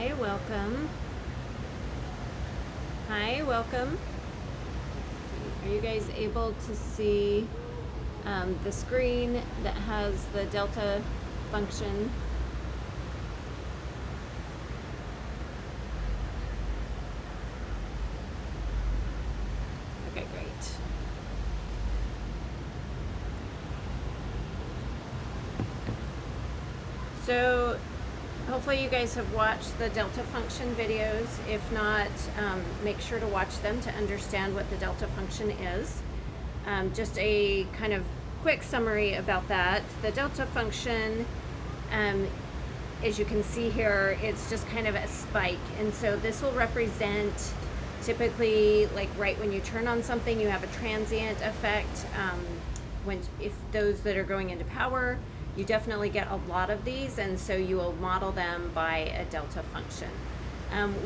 Hi, welcome. Hi, welcome. Are you guys able to see the screen that has the delta function? Okay, great. So hopefully you guys have watched the delta function videos. If not, make sure to watch them to understand what the delta function is. Just a kind of quick summary about that. The delta function, as you can see here, it's just kind of a spike. And so this will represent typically like right when you turn on something, you have a transient effect. If those that are going into power, you definitely get a lot of these, and so you will model them by a delta function.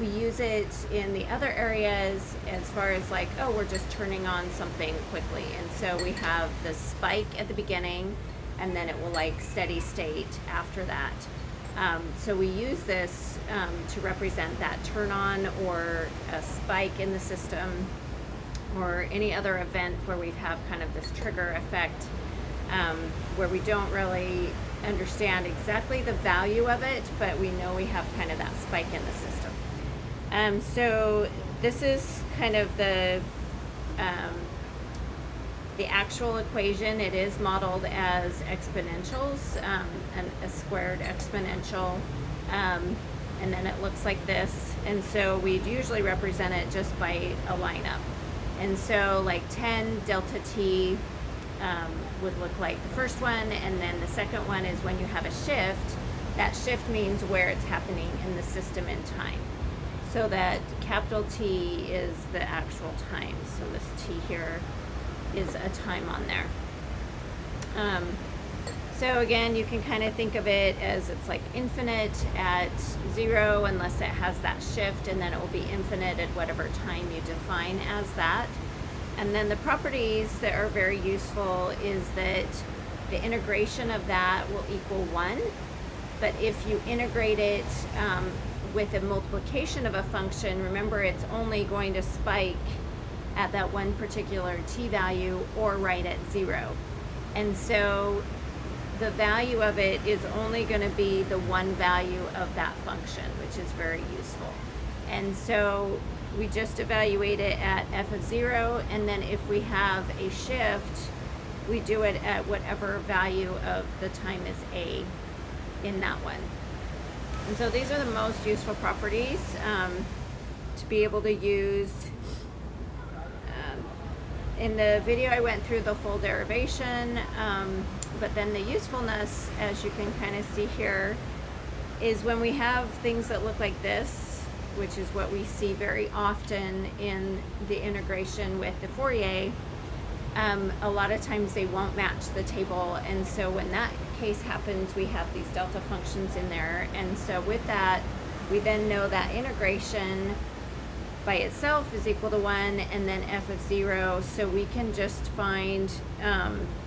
We use it in the other areas as far as like, oh, we're just turning on something quickly. And so we have the spike at the beginning, and then it will like steady state after that. So we use this to represent that turn on or a spike in the system or any other event where we have kind of this trigger effect where we don't really understand exactly the value of it, but we know we have kind of that spike in the system. So this is kind of the actual equation. It is modeled as exponentials, and a squared exponential, and then it looks like this. And so we'd usually represent it just by a lineup. And so like 10 delta t would look like the first one, and then the second one is when you have a shift. That shift means where it's happening in the system in time. So that capital T is the actual time. So this T here is a time on there. So again, you can kind of think of it as it's like infinite at 0 unless it has that shift, and then it will be infinite at whatever time you define as that. And then the properties that are very useful is that the integration of that will equal 1. But if you integrate it with a multiplication of a function, remember it's only going to spike at that one particular t value or right at 0. And so the value of it is only going to be the one value of that function, which is very useful. And so we just evaluate it at f of 0, and then if we have a shift, we do it at whatever value of the time is a in that one. And so these are the most useful properties to be able to use. In the video I went through the full derivation, but then the usefulness, as you can kind of see here, is when we have things that look like this, which is what we see very often in the integration with the Fourier. A lot of times they won't match the table, and so when that case happens, we have these delta functions in there. And so with that, we then know that integration by itself is equal to 1, and then f of 0. So we can just find,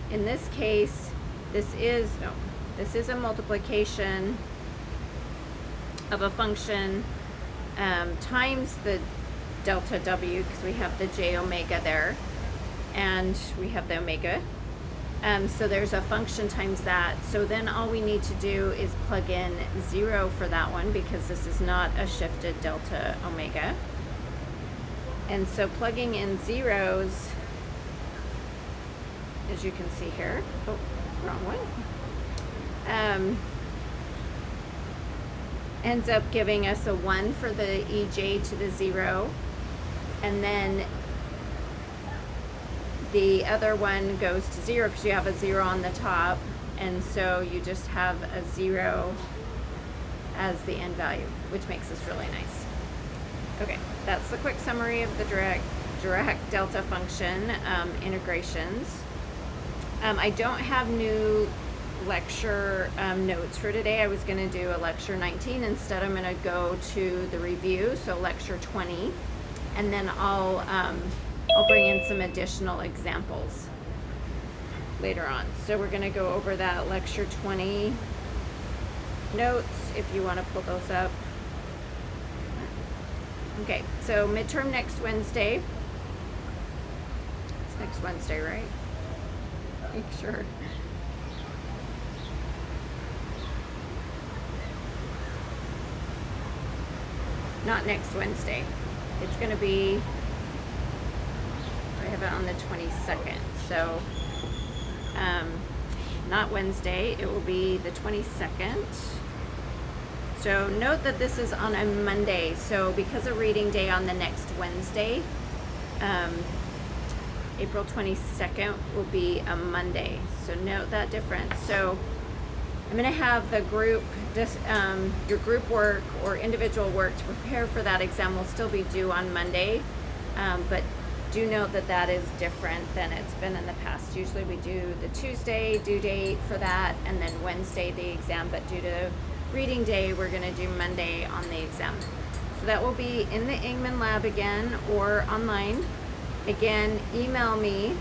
in this case, this is a multiplication of a function times the delta w, because we have the j omega there, and we have the omega. So there's a function times that. So then all we need to do is plug in 0 for that one, because this is not a shifted delta omega. And so plugging in zeros, as you can see here, oh, wrong one, ends up giving us a 1 for the ej to the 0, and then the other one goes to 0 because you have a 0 on the top, and so you just have a 0 as the end value, which makes this really nice. Okay, that's the quick summary of the direct delta function integrations. I don't have new lecture notes for today. I was going to do a lecture 19. Instead, I'm going to go to the review, so lecture 20, and then I'll bring in some additional examples later on. So we're going to go over that lecture 20 notes if you want to pull those up. Okay, so midterm next Wednesday. It's next Wednesday, right? Make sure. Not next Wednesday. It's going to be, I have it on the 22nd. So, not Wednesday. It will be the 22nd. So note that this is on a Monday. So because of reading day on the next Wednesday, April 22nd will be a Monday. So note that difference. So I'm going to have the group, your group work or individual work to prepare for that exam will still be due on Monday. But do note that that is different than it's been in the past. Usually we do the Tuesday due date for that, and then Wednesday the exam, but due to reading day, we're going to do Monday on the exam. So that will be in the Ingman lab again or online. Again, email me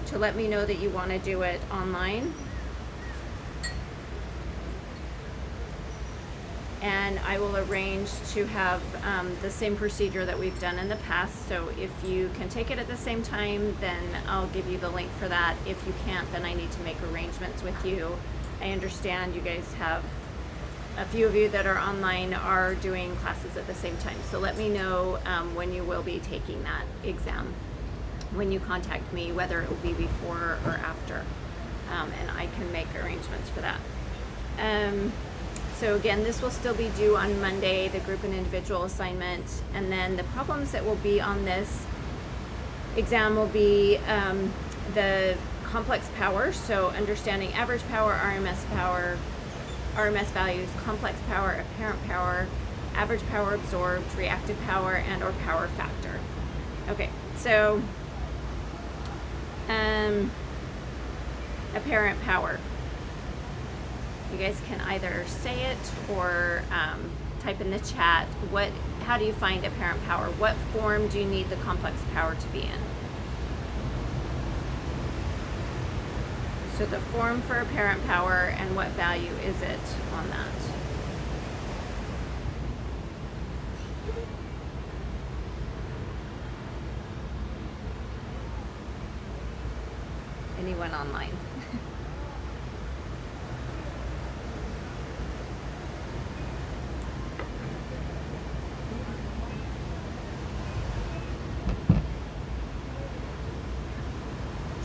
to let me know that you want to do it online. And I will arrange to have the same procedure that we've done in the past. So if you can take it at the same time, then I'll give you the link for that. If you can't, then I need to make arrangements with you. I understand you guys have, a few of you that are online are doing classes at the same time. So let me know when you will be taking that exam, when you contact me, whether it will be before or after. And I can make arrangements for that. So again, this will still be due on Monday, the group and individual assignment. And then the problems that will be on this exam will be the complex power. So understanding average power, RMS values, complex power, apparent power, average power absorbed, reactive power, and or power factor. Okay, so apparent power. You guys can either say it or type in the chat. How do you find apparent power? What form do you need the complex power to be in? So the form for apparent power and what value is it on that? Anyone online?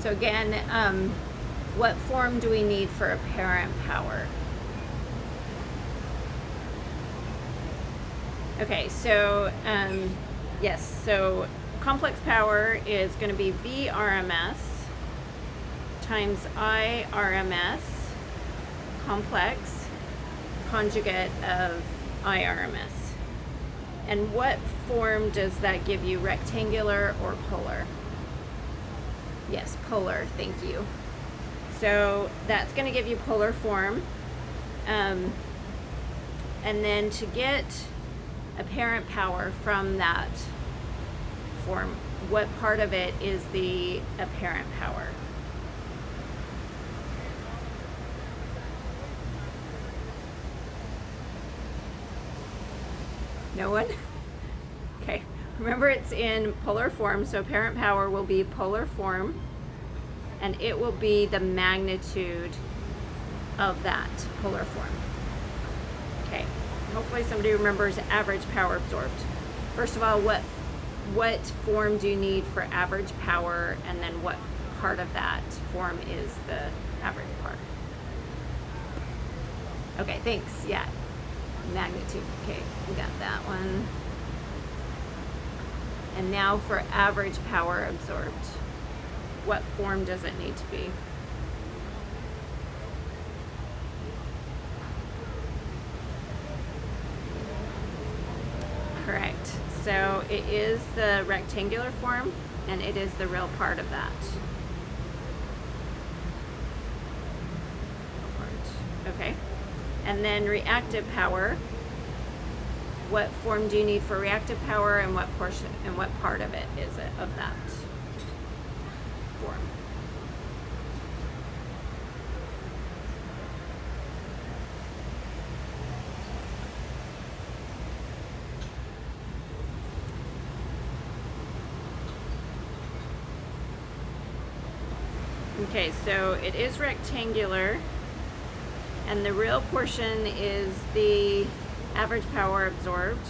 So again, what form do we need for apparent power? Okay, so yes, so complex power is going to be VRMS times IRMS, complex conjugate of IRMS. And what form does that give you, rectangular or polar? Yes, polar, thank you. So that's going to give you polar form. And then to get apparent power from that form, what part of it is the apparent power? No one? Okay. Remember, it's in polar form, so apparent power will be polar form, and it will be the magnitude of that polar form. Okay. Hopefully somebody remembers average power absorbed. First of all, what form do you need for average power, and then what part of that form is the average part? Okay, thanks. Yeah. Magnitude. Okay, we got that one. And now for average power absorbed. What form does it need to be? Correct. So it is the rectangular form, and it is the real part of that. Okay. And then reactive power. What form do you need for reactive power, and what portion and what part of it is it of that form? Okay, so it is rectangular, and the real portion is the average power absorbed,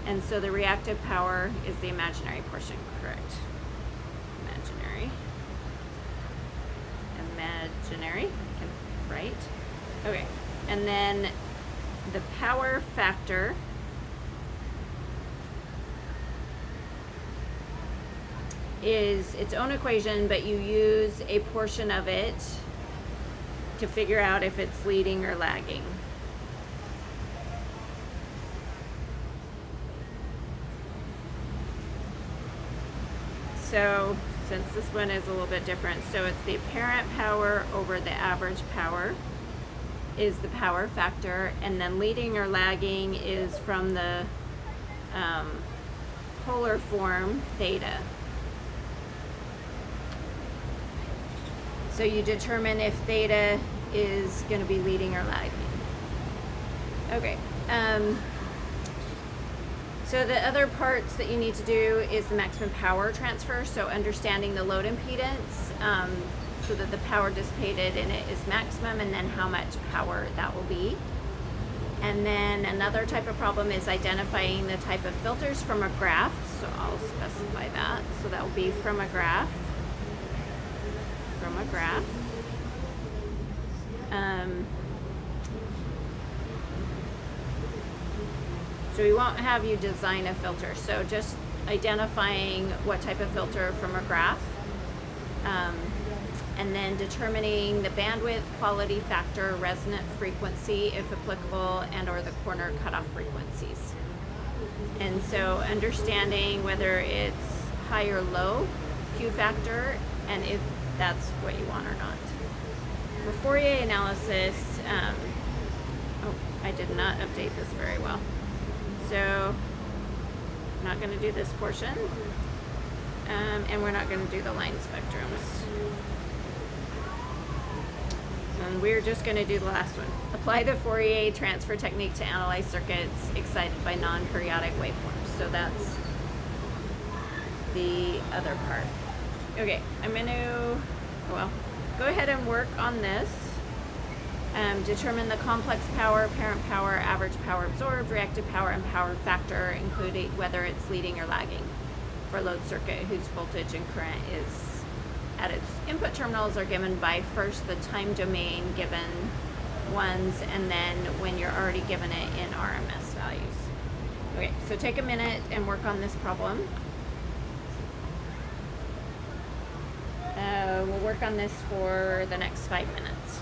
and so the reactive power is the imaginary portion, correct? Imaginary, right? Okay, and then the power factor is its own equation, but you use a portion of it to figure out if it's leading or lagging. So since this one is a little bit different, so it's the apparent power over the average power is the power factor, and then leading or lagging is from the polar form theta. So you determine if theta is going to be leading or lagging. Okay. So the other parts that you need to do is the maximum power transfer. So understanding the load impedance so that the power dissipated in it is maximum, and then how much power that will be. And then another type of problem is identifying the type of filters from a graph. So I'll specify that. So that will be from a graph. From a graph. So we won't have you design a filter. So just identifying what type of filter from a graph. And then determining the bandwidth, quality factor, resonant frequency, if applicable, and or the corner cutoff frequencies. And so understanding whether it's high or low Q factor, and if that's what you want or not. For Fourier analysis, I did not update this very well. So I'm not going to do this portion, and we're not going to do the line spectrums. And we're just going to do the last one. Apply the Fourier transfer technique to analyze circuits excited by non-periodic waveforms. So that's the other part. Okay, I'm going to, go ahead and work on this. Determine the complex power, apparent power, average power absorbed, reactive power, and power factor, including whether it's leading or lagging for a load circuit whose voltage and current is at its input terminals are given by first the time domain given ones, and then when you're already given it in RMS values. Okay, so take a minute and work on this problem. We'll work on this for the next 5 minutes.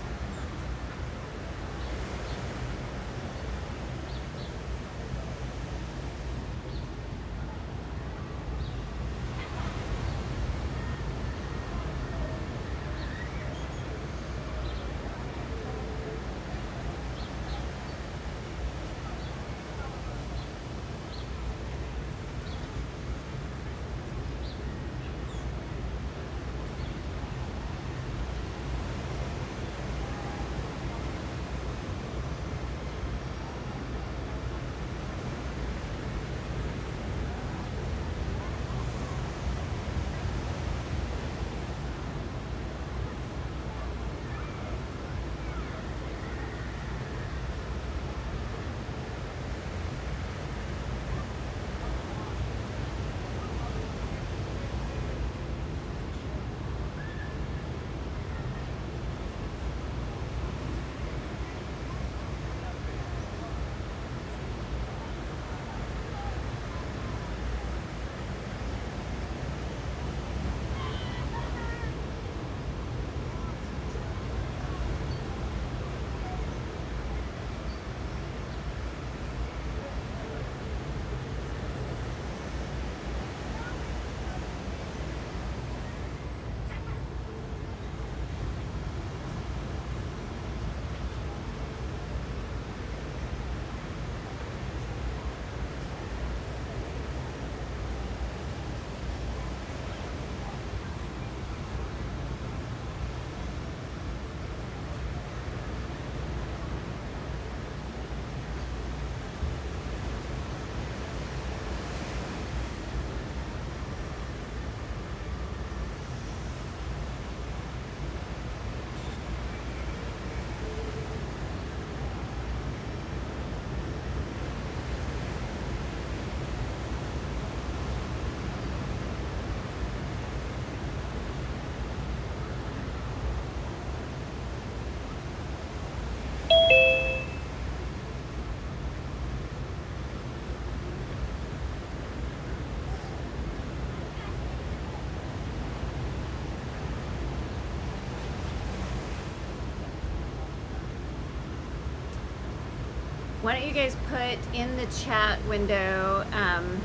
Why don't you guys put in the chat window, let me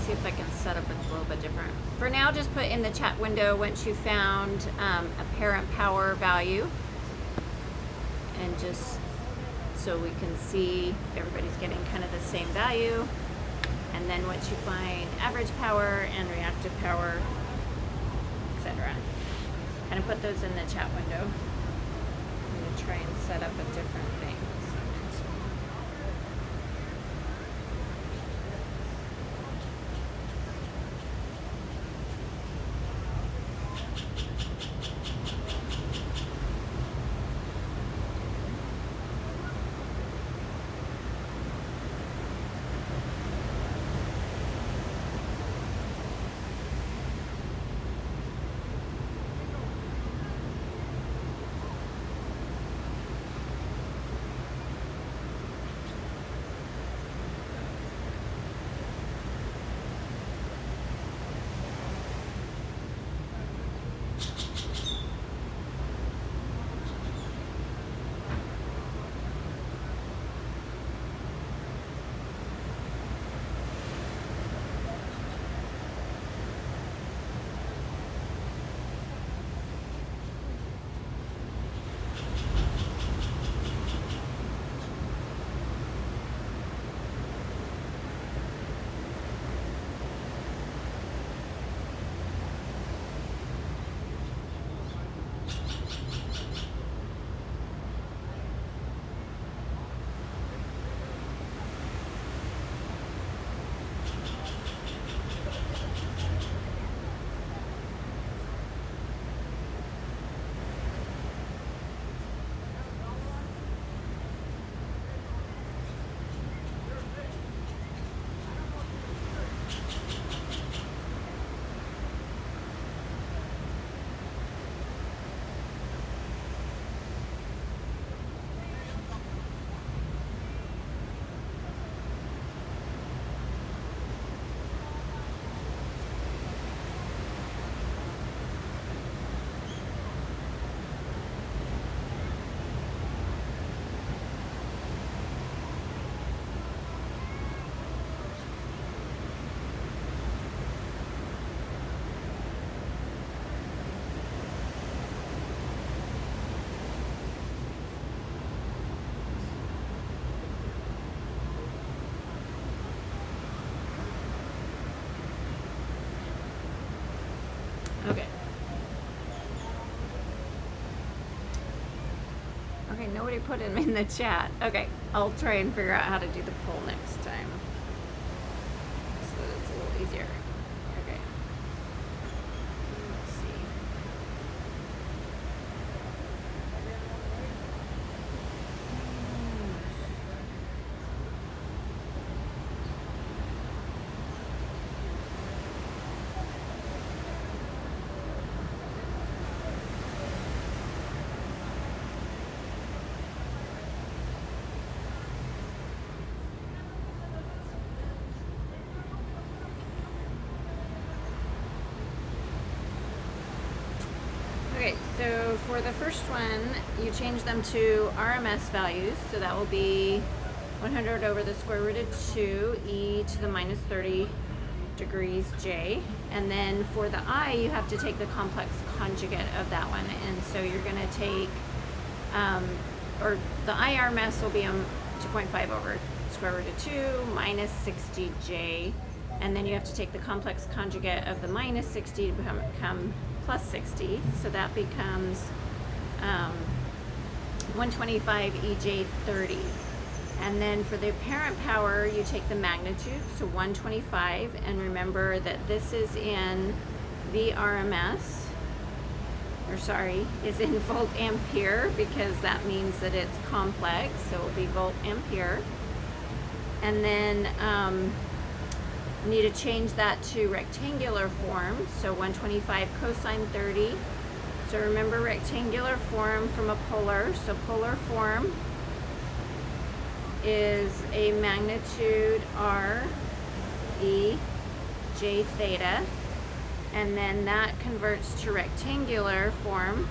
see if I can set up it a little bit different. For now, just put in the chat window once you found a parent power value, and just so we can see if everybody's getting kind of the same value. And then once you find average power and reactive power, etc., kind of put those in the chat window. I'm going to try and set up a different thing. Okay. Okay, nobody put them in the chat. Okay, I'll try and figure out how to do the poll next time, so that it's a little easier. Okay. Let's see. Okay, so for the first one, you change them to RMS values, so that will be 100 over the square root of 2 e to the minus 30 degrees j. And then for the I, you have to take the complex conjugate of that one. And so you're going to take, or the I RMS will be 2.5 over square root of 2 minus 60j. And then you have to take the complex conjugate of the minus 60 to become plus 60. So that becomes 125 EJ30. And then for the parent power, you take the magnitude, so 125, and remember that this is in VRMS, or sorry, is in volt ampere, because that means that it's complex, so it will be volt ampere. And then you need to change that to rectangular form, so 125 cosine 30. So remember rectangular form from a polar, so polar form is a magnitude R E J theta, and then that converts to rectangular form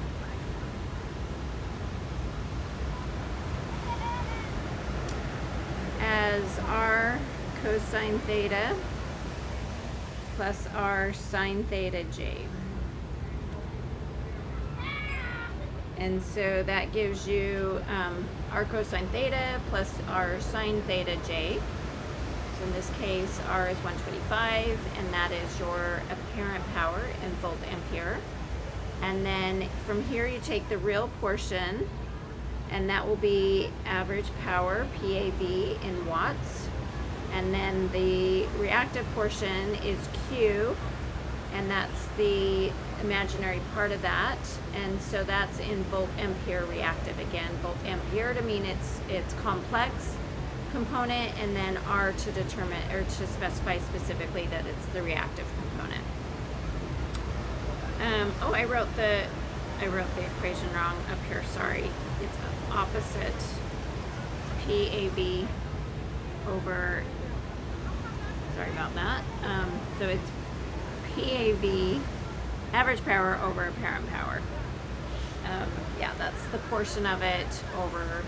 as r cosine theta plus r sine theta j. And so that gives you r cosine theta plus r sine theta j. So in this case, r is 125, and that is your apparent power in volt ampere. And then from here you take the real portion, and that will be average power, PAV, in watts. And then the reactive portion is Q, and that's the imaginary part of that. And so that's in volt ampere reactive. Again, volt ampere to mean it's complex component, and then R to determine or to specify specifically that it's the reactive component. Oh, I wrote the equation wrong up here. Sorry, it's opposite. It's PAV over. Sorry about that. So it's PAV, average power over apparent power. Yeah, that's the portion of it over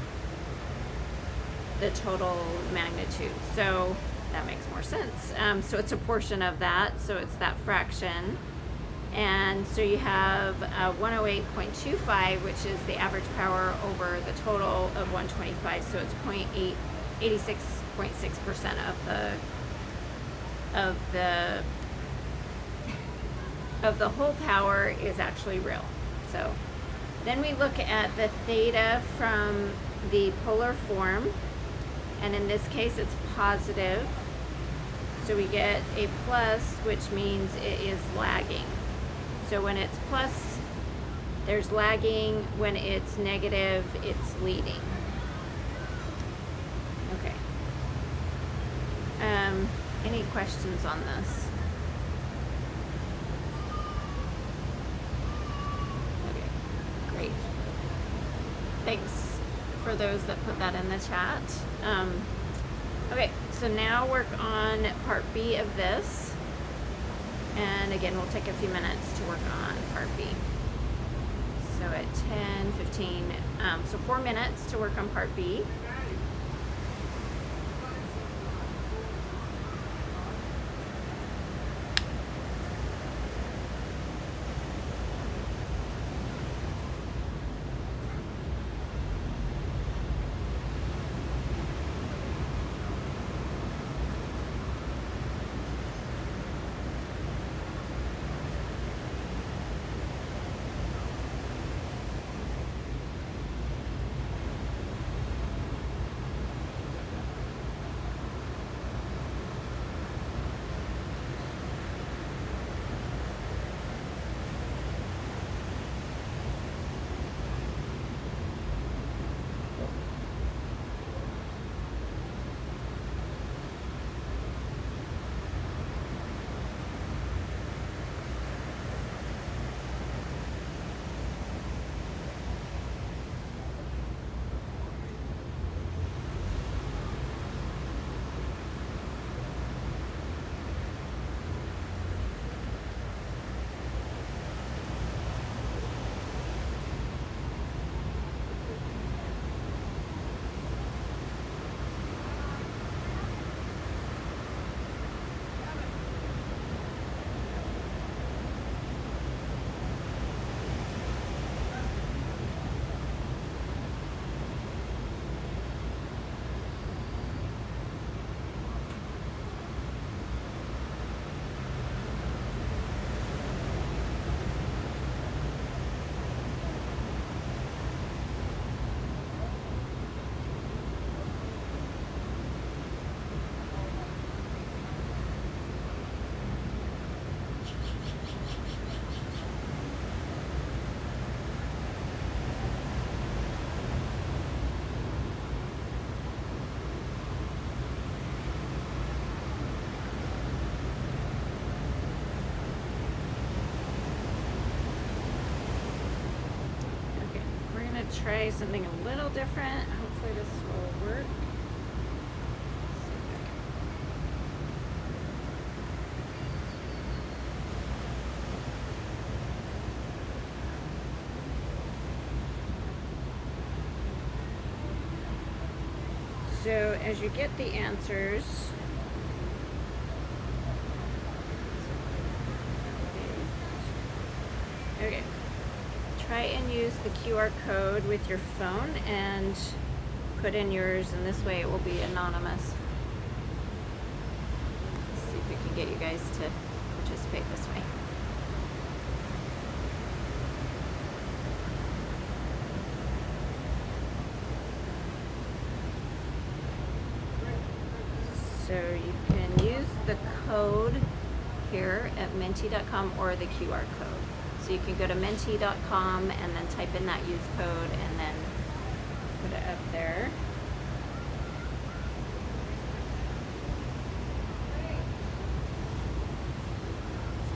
the total magnitude. So that makes more sense. So it's a portion of that, so it's that fraction. And so you have 108.25, which is the average power over the total of 125. So it's 86.6% of the whole power is actually real. So then we look at the theta from the polar form, and in this case it's positive. So we get a plus, which means it is lagging. So when it's plus, there's lagging. When it's negative, it's leading. Okay. Any questions on this? Okay, great. Thanks for those that put that in the chat. Okay, so now work on part B of this. And again, we'll take a few minutes to work on part B. So at 10, 15, so 4 minutes to work on part B. Try something a little different. Hopefully this will work. So as you get the answers, okay, try and use the QR code with your phone and put in yours, and this way it will be anonymous. Let's see if we can get you guys to participate this way. So you can use the code here at menti.com or the QR code. So you can go to menti.com and then type in that use code and then put it up there.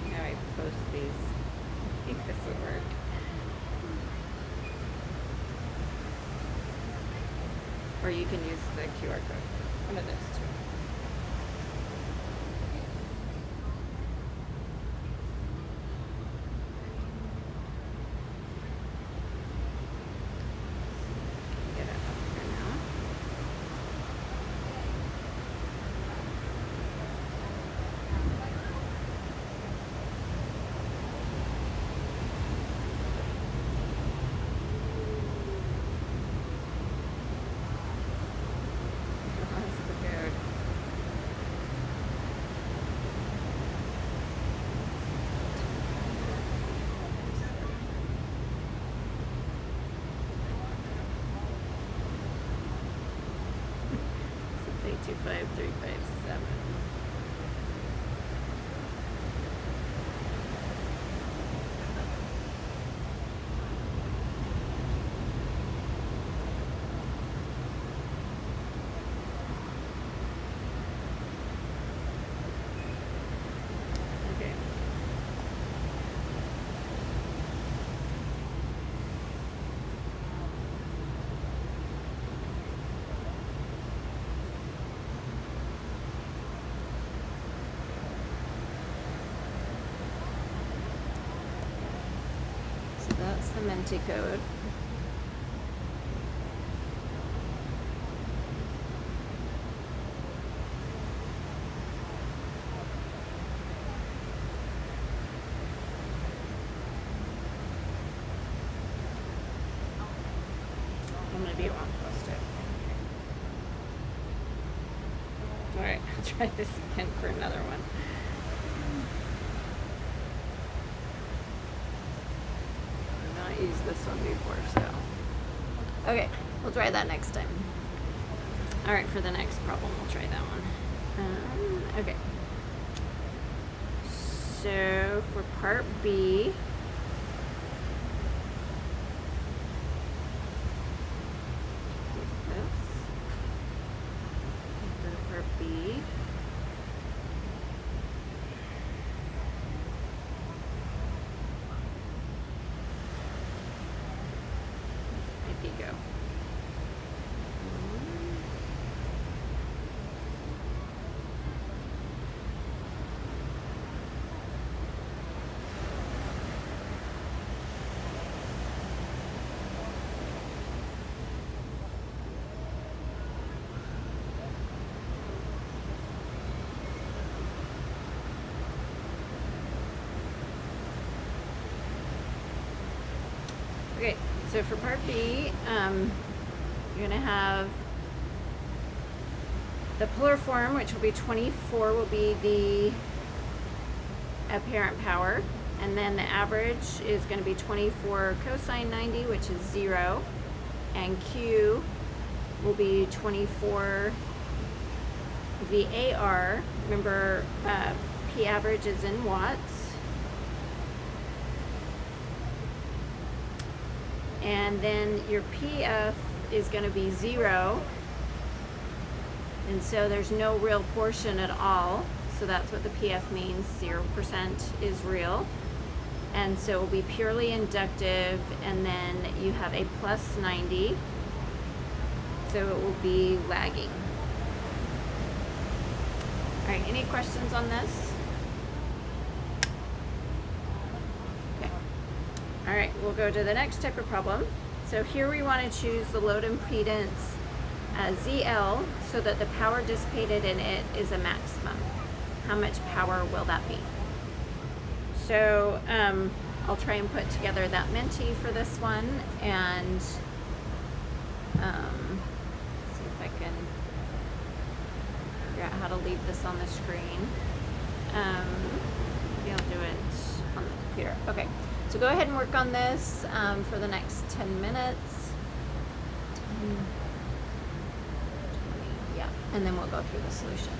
See how I post these. I think this will work. Or you can use the QR code. One of those two. Two five three five seven. Okay. That's the Menti code. Maybe it won't post it. Alright, I'll try this again for another one. Used this one before, so okay, we'll try that next time. All right, for the next problem we'll try that one. Okay, so for part B, part B, go. Okay, so for part B, you're going to have the polar form, which will be 24, will be the apparent power. And then the average is going to be 24 cosine 90, which is 0. And Q will be 24 VAR. Remember, P average is in watts. And then your PF is going to be 0. And so there's no real portion at all. So that's what the PF means. 0% is real. And so it will be purely inductive. And then you have a plus 90. So it will be lagging. All right, any questions on this? Okay. All right, we'll go to the next type of problem. So here we want to choose the load impedance ZL so that the power dissipated in it is a maximum. How much power will that be? So I'll try and put together that Menti for this one, and see if I can figure out how to leave this on the screen. Maybe I'll do it on the computer. Okay, so go ahead and work on this for the next 10 minutes. 10, 20, yeah, and then we'll go through the solution.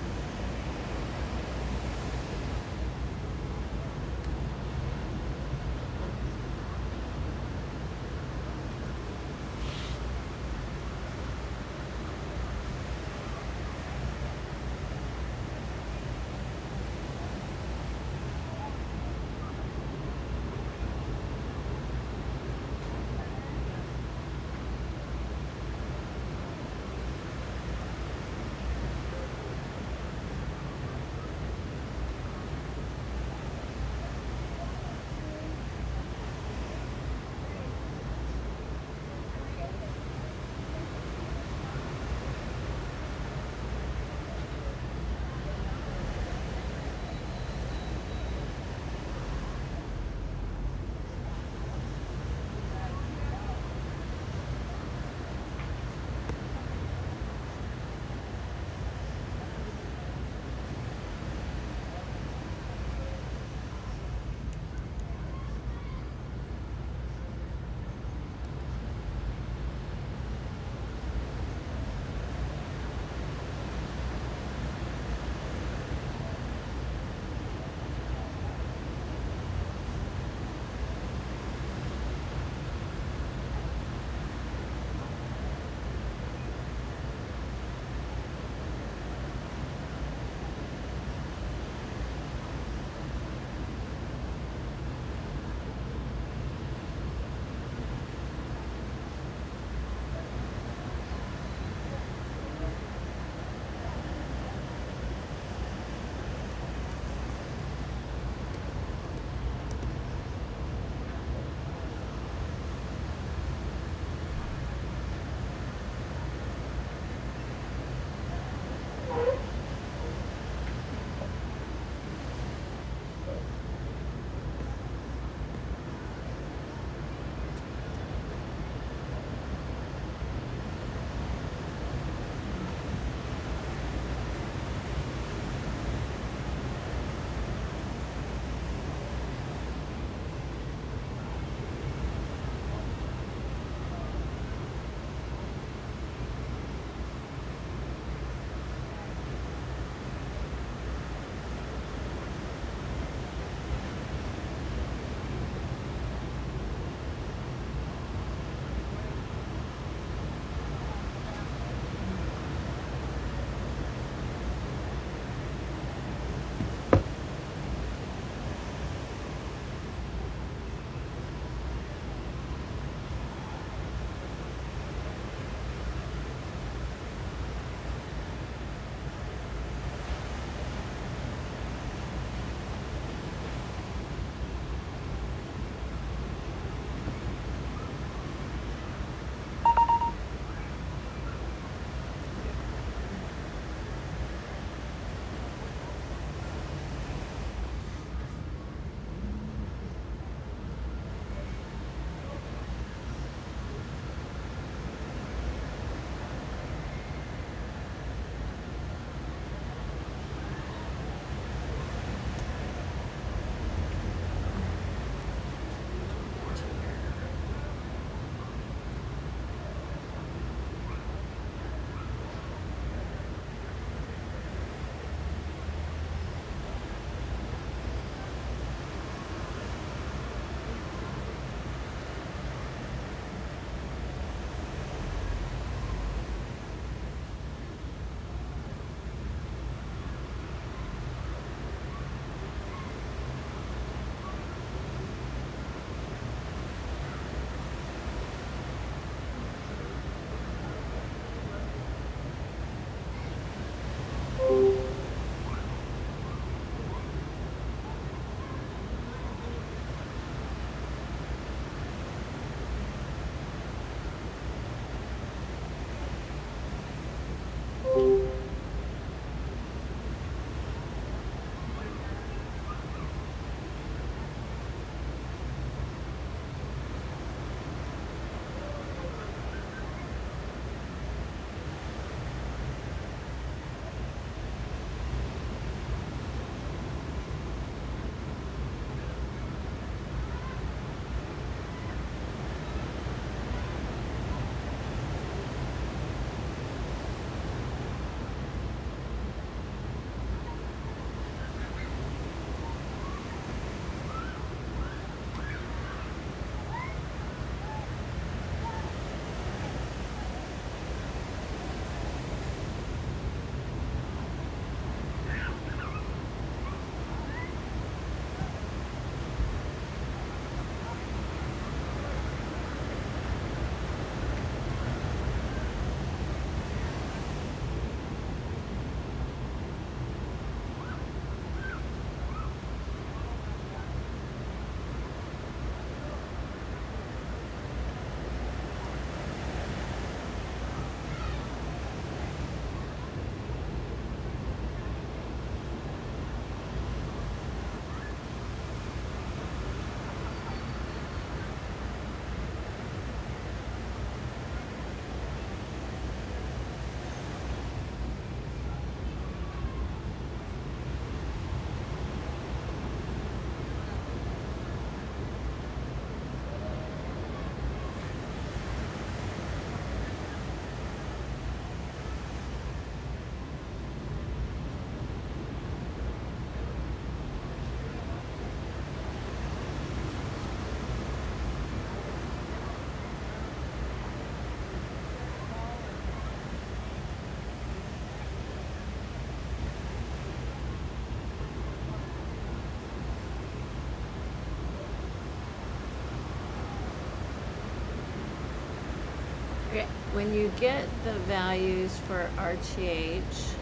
when you get the values for RTH,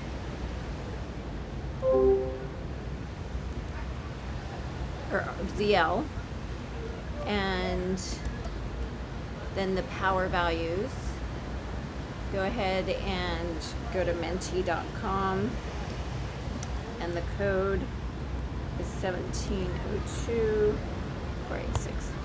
or ZL, and then the power values, go ahead and go to menti.com, and the code is 1702 4863.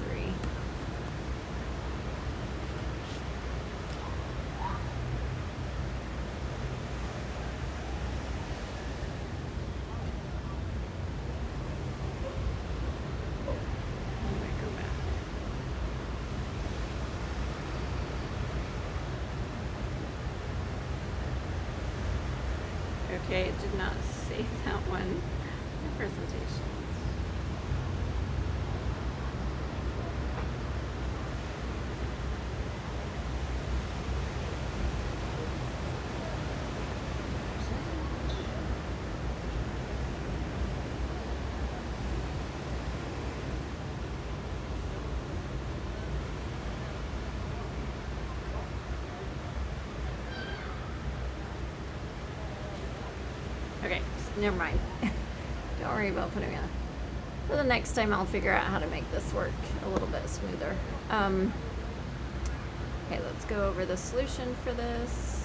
Okay, it did not save that one. The presentation. Okay, never mind. Don't worry about putting it. For the next time, I'll figure out how to make this work a little bit smoother. Okay, let's go over the solution for this.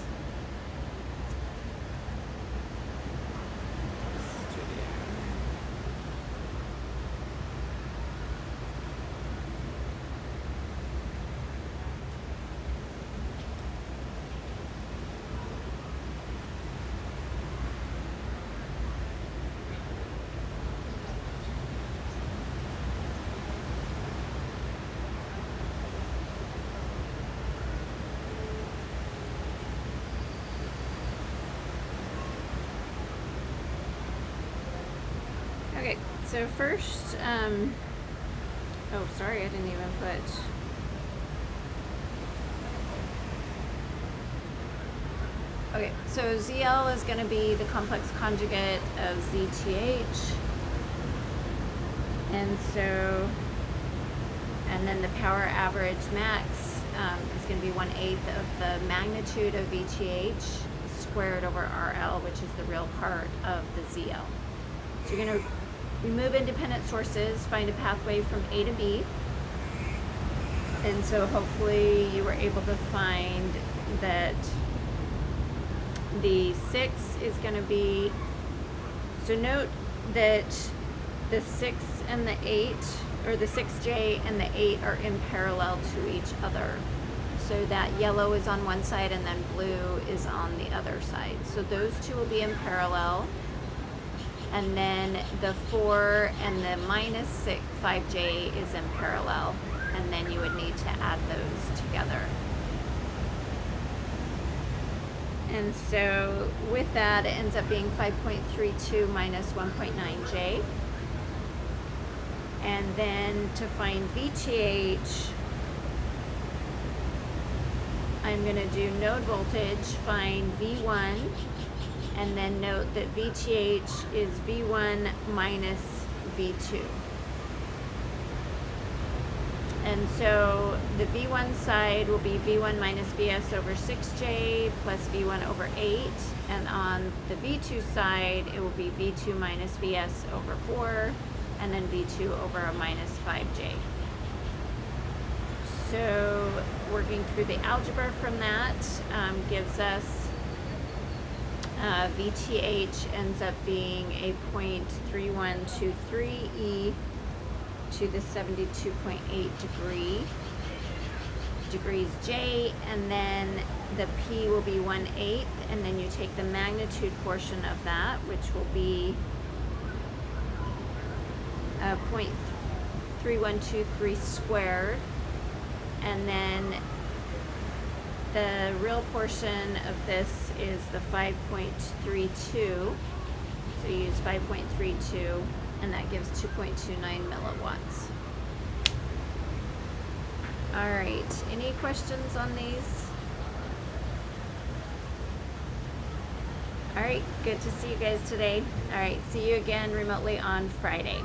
Okay, so first, oh, sorry, I didn't even put, okay, so ZL is going to be the complex conjugate of ZTH, and so, and then the power average max is going to be 1/8 of the magnitude of VTH squared over RL, which is the real part of the ZL. So you're going to remove independent sources, find a pathway from A to B. And so hopefully you were able to find that the 6 is going to be, so note that the 6 and the 8, or the 6J and the 8 are in parallel to each other. So that yellow is on one side and then blue is on the other side. So those two will be in parallel. And then the 4 and the -6, 5J is in parallel, and then you would need to add those together. And so with that, it ends up being 5.32 minus 1.9J. And then to find VTH, I'm going to do node voltage, find V1, and then note that VTH is V1 minus V2. And so the V1 side will be V1 minus Vs over 6J plus V1 over 8. And on the V2 side, it will be V2 minus Vs over 4, and then V2 over a minus 5J. So working through the algebra from that gives us VTH ends up being a 0.3123 E to the 72.8 degrees J, and then the P will be 1/8, and then you take the magnitude portion of that, which will be 0.3123 squared, and then the real portion of this is the 5.32, so you use 5.32, and that gives 2.29 milliwatts. All right, any questions on these? All right, good to see you guys today. All right, see you again remotely on Friday.